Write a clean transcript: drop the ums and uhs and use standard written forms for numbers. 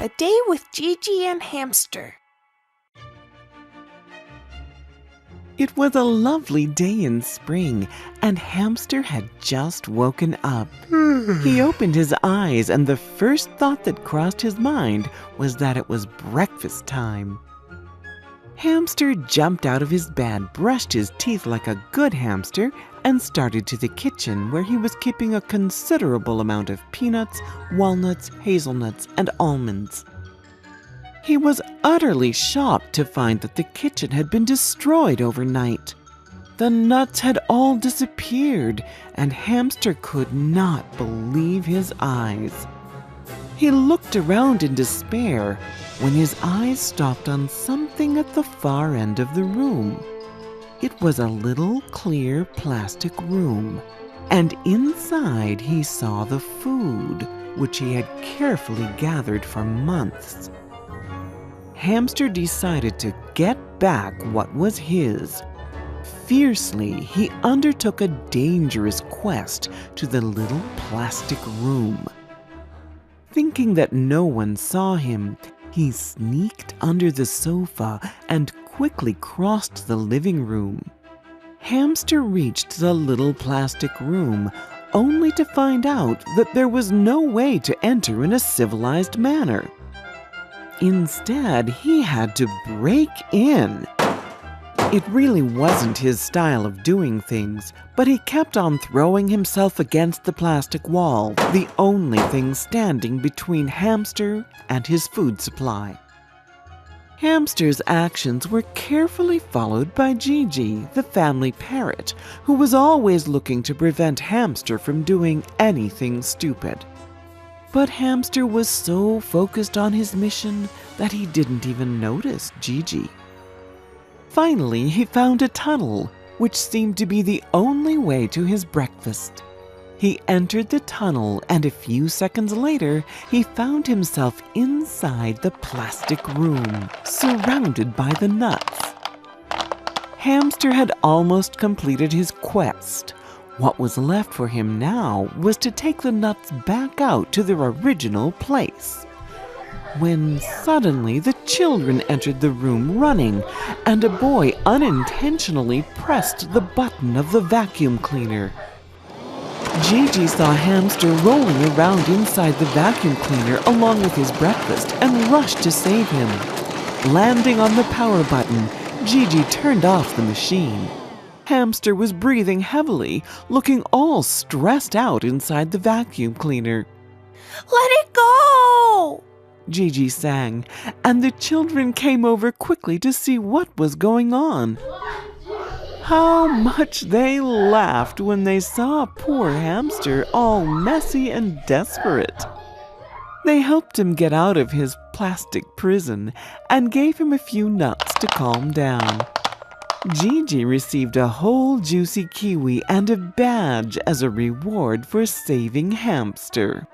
A Day with GiGi and Hamster. It was a lovely day in spring, and Hamster had just woken up. He opened his eyes, and the first thought that crossed his mind was that it was breakfast time. Hamster jumped out of his bed, brushed his teeth like a good hamster, and started to the kitchen, where he was keeping a considerable amount of peanuts, walnuts, hazelnuts, and almonds. He was utterly shocked to find that the kitchen had been destroyed overnight. The nuts had all disappeared, and Hamster could not believe his eyes. He looked around in despair when his eyes stopped on something at the far end of the room. It was a little clear plastic room, and inside he saw the food, which he had carefully gathered for months. Hamster decided to get back what was his. Fiercely, he undertook a dangerous quest to the little plastic room. Thinking that no one saw him, he sneaked under the sofa and quickly crossed the living room. Hamster reached the little plastic room, only to find out that there was no way to enter in a civilized manner. Instead, he had to break in. It really wasn't his style of doing things, but he kept on throwing himself against the plastic wall, the only thing standing between Hamster and his food supply. Hamster's actions were carefully followed by GiGi, the family parrot, who was always looking to prevent Hamster from doing anything stupid. But Hamster was so focused on his mission that he didn't even notice GiGi. Finally, he found a tunnel, which seemed to be the only way to his breakfast. He entered the tunnel, and a few seconds later, he found himself inside the plastic room, surrounded by the nuts. Hamster had almost completed his quest. What was left for him now was to take the nuts back out to their original place. When suddenly the children entered the room running, and a boy unintentionally pressed the button of the vacuum cleaner. GiGi saw Hamster rolling around inside the vacuum cleaner along with his breakfast and rushed to save him. Landing on the power button, GiGi turned off the machine. Hamster was breathing heavily, looking all stressed out inside the vacuum cleaner. Let it go! GiGi sang, and the children came over quickly to see what was going on. How much they laughed when they saw poor Hamster all messy and desperate. They helped him get out of his plastic prison and gave him a few nuts to calm down. GiGi received a whole juicy kiwi and a badge as a reward for saving Hamster.